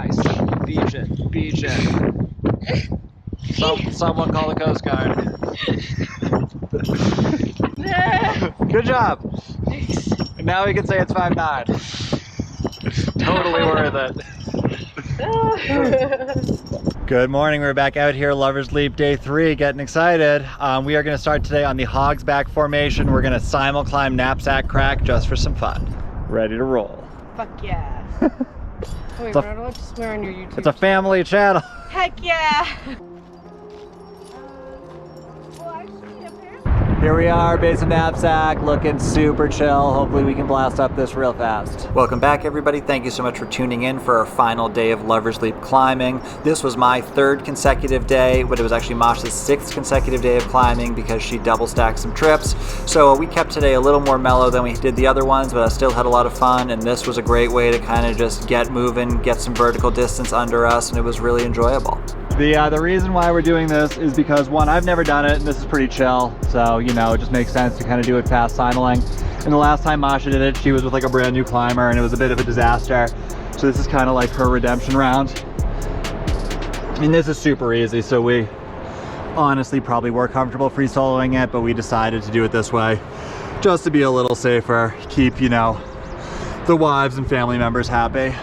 Nice. Beach it. Beach it. Someone call the Coast Guard. Good job. Thanks. Now we can say it's 5'9". Totally worth it. Good morning. We're back out here, Lover's Leap Day 3, getting excited. We are going to start today on the Hog's Back formation. We're going to simul climb Knapsack Crack just for some fun. Ready to roll. Fuck yeah. Oh, wait, we're not allowed to swear on your YouTube. It's a family channel. Heck yeah. Here we are, base of Knapsack, looking super chill. Hopefully we can blast up this real fast. Welcome back, everybody. Thank you so much for tuning in for our final day of Lover's Leap climbing. This was my 3rd consecutive day, but it was actually Masha's 6th consecutive day of climbing because she double stacked some trips. So we kept today a little more mellow than we did the other ones, but I still had a lot of fun, and this was a great way to kind of just get moving, get some vertical distance under us, and it was really enjoyable. The reason why we're doing this is because, one, I've never done it, and this is pretty chill, so, you know, it just makes sense to kind of do it fast simuling. And the last time Masha did it, she was with like a brand new climber, and it was a bit of a disaster. So this is kind of like her redemption round. I mean, this is super easy, so we honestly probably were comfortable free soloing it, but we decided to do it this way just to be a little safer, keep, you know, the wives and family members happy.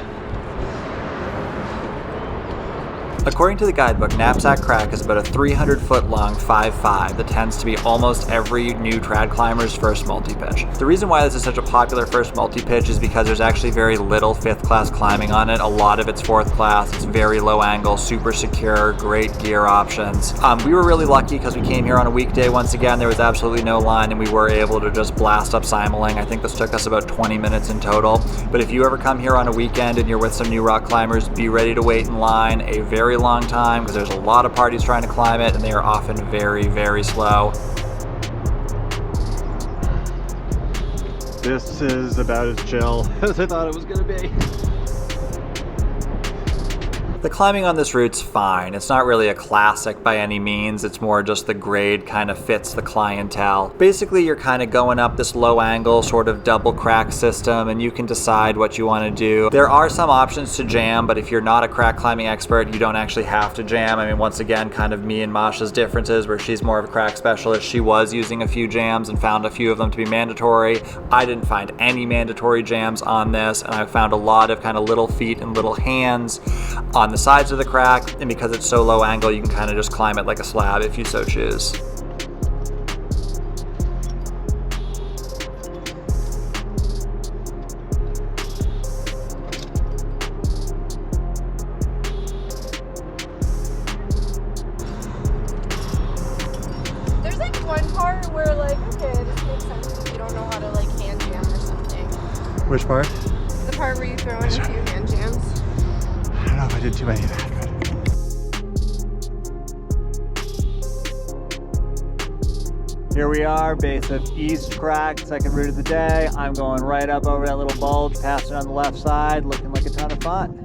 According to the guidebook, Knapsack Crack is about a 300-foot long 5.5 that tends to be almost every new trad climber's first multi-pitch. The reason why this is such a popular first multi-pitch is because there's actually very little 5th class climbing on it. A lot of it's 4th class. It's very low angle, super secure, great gear options. We were really lucky because we came here on a weekday once again. There was absolutely no line, and we were able to just blast up simuling. I think this took us about 20 minutes in total. But if you ever come here on a weekend and you're with some new rock climbers, be ready to wait in line a very long time because there's a lot of parties trying to climb it, and they are often very, very slow. This is about as chill as I thought it was going to be. The climbing on this route's fine. It's not really a classic by any means. It's more just the grade kind of fits the clientele. Basically, you're kind of going up this low angle sort of double crack system, and you can decide what you want to do. There are some options to jam, but if you're not a crack climbing expert, you don't actually have to jam. I mean, once again, kind of me and Masha's differences, where she's more of a crack specialist. She was using a few jams and found a few of them to be mandatory. I didn't find any mandatory jams on this, and I found a lot of kind of little feet and little hands on the sides of the crack, and because it's so low angle, you can kind of just climb it like a slab if you so choose. There's like one part where like, okay, this makes sense if you don't know how to like hand jam or something. Which part? The part where you throw in a few hand jams. I don't know if I did too many of that. Here we are, base of East Crack, 2nd route of the day. I'm going right up over that little bulge, passing on the left side, looking like a ton of fun.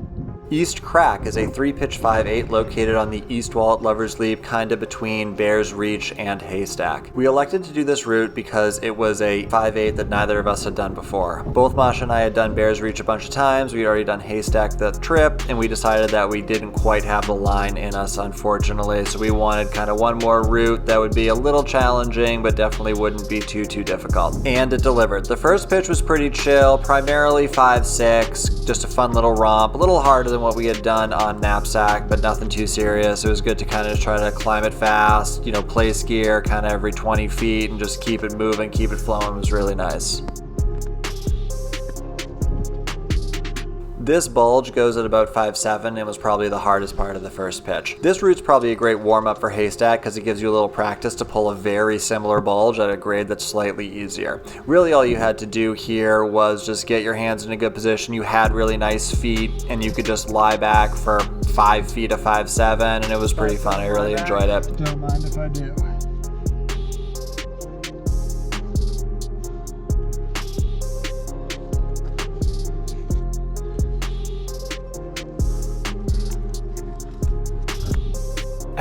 East Crack is a 3-pitch 5.8 located on the east wall at Lover's Leap, kind of between Bear's Reach and Haystack. We elected to do this route because it was a 5.8 that neither of us had done before. Both Masha and I had done Bear's Reach a bunch of times. We'd already done Haystack that trip, and we decided that we didn't quite have the line in us, unfortunately. So we wanted kind of one more route that would be a little challenging, but definitely wouldn't be too difficult. And it delivered. The first pitch was pretty chill, primarily 5.6, just a fun little romp, a little harder than what we had done on Knapsack, but nothing too serious. It was good to kind of try to climb it fast, you know, place gear kind of every 20 feet and just keep it moving, keep it flowing. It was really nice. This bulge goes at about 5.7 and was probably the hardest part of the first pitch. This route's probably a great warm-up for Haystack because it gives you a little practice to pull a very similar bulge at a grade that's slightly easier. Really all you had to do here was just get your hands in a good position. You had really nice feet and you could just lie back for 5 feet of 5.7 and it was pretty fun. I really enjoyed it. Don't mind if I do.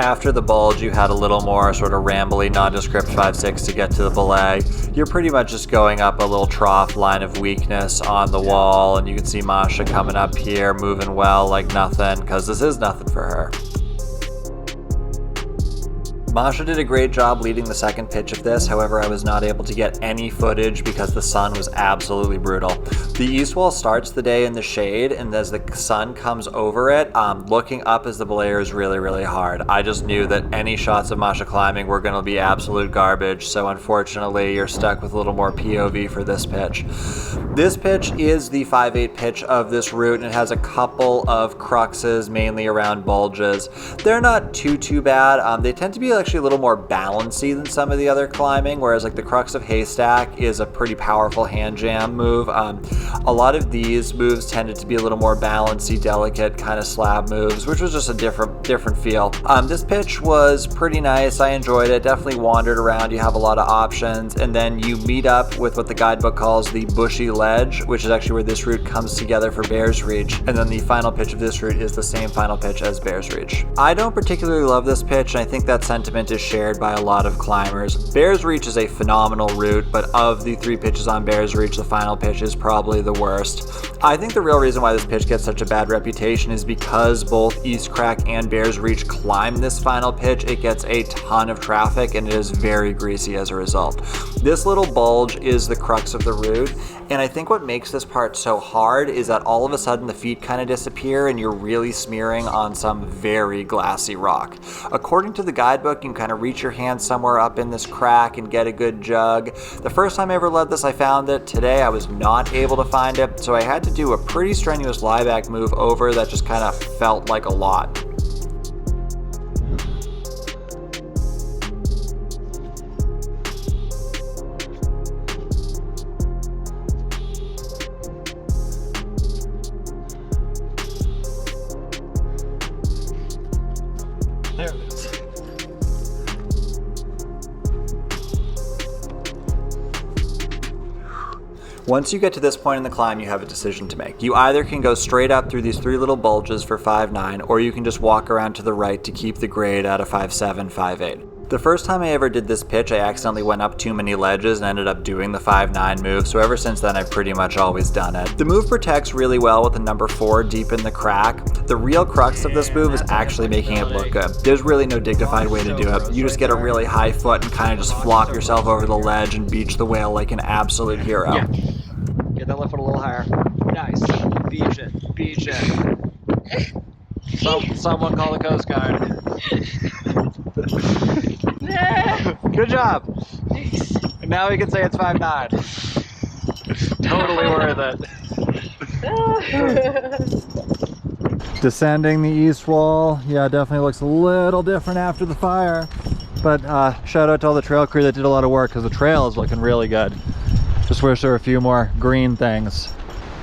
After the bulge, you had a little more sort of rambly, nondescript 5-6 to get to the belay. You're pretty much just going up a little trough line of weakness on the wall, and you can see Masha coming up here, moving well like nothing, because this is nothing for her. Masha did a great job leading the second pitch of this, however I was not able to get any footage because the sun was absolutely brutal. The east wall starts the day in the shade, and as the sun comes over it, looking up as the belayer is really, really hard. I just knew that any shots of Masha climbing were going to be absolute garbage, so unfortunately you're stuck with a little more POV for this pitch. This pitch is the 5/8 pitch of this route, and it has a couple of cruxes, mainly around bulges. They're not too bad. They tend to be actually a little more balancy than some of the other climbing, whereas like the crux of haystack is a pretty powerful hand jam move. A lot of these moves tended to be a little more balancy, delicate kind of slab moves, which was just a different feel. This pitch was pretty nice. I enjoyed it. Definitely wandered around. You have a lot of options, and then you meet up with what the guidebook calls the bushy ledge, which is actually where this route comes together for Bear's Reach, and then the final pitch of this route is the same final pitch as Bear's Reach. I don't particularly love this pitch, and I think that sentiment is shared by a lot of climbers. Bear's Reach is a phenomenal route, but of the 3 pitches on Bear's Reach, the final pitch is probably the worst. I think the real reason why this pitch gets such a bad reputation is because both East Crack and Bear's Reach climb this final pitch. It gets a ton of traffic and it is very greasy as a result. This little bulge is the crux of the route, and I think what makes this part so hard is that all of a sudden the feet kind of disappear and you're really smearing on some very glassy rock. According to the guidebook, you can kind of reach your hand somewhere up in this crack and get a good jug. The first time I ever led this, I found it. Today I was not able to find it, so I had to do a pretty strenuous lieback move over that just kind of felt like a lot. There it is. Once you get to this point in the climb, you have a decision to make. You either can go straight up through these 3 little bulges for 5.9, or you can just walk around to the right to keep the grade at a 5.7, 5.8. The first time I ever did this pitch, I accidentally went up too many ledges and ended up doing the 5.9 move, so ever since then I've pretty much always done it. The move protects really well with the number 4 deep in the crack. The real crux of this move is actually making it look good. There's really no dignified way to do it. You just get a really high foot and kind of just flop yourself over the ledge and beach the whale like an absolute hero. Yeah. Get that left foot a little higher. Nice. Beach it. Beach it. Someone call the Coast Guard. Good job. Thanks. Now we can say it's 5.9. Totally worth it. Descending the east wall, yeah, definitely looks a little different after the fire. But shout out to all the trail crew that did a lot of work, because the trail is looking really good. Just wish there were a few more green things.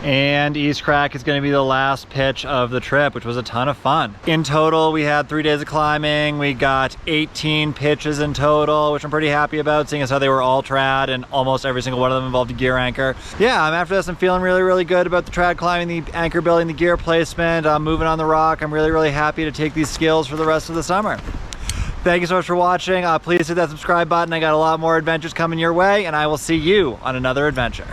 And East Crack is going to be the last pitch of the trip, which was a ton of fun. In total, we had 3 days of climbing. We got 18 pitches in total, which I'm pretty happy about, seeing as how they were all trad and almost every single one of them involved a gear anchor. Yeah, after this, I'm feeling really good about the trad climbing, the anchor building, the gear placement, moving on the rock. I'm really happy to take these skills for the rest of the summer. Thank you so much for watching. Please hit that subscribe button. I got a lot more adventures coming your way, and I will see you on another adventure.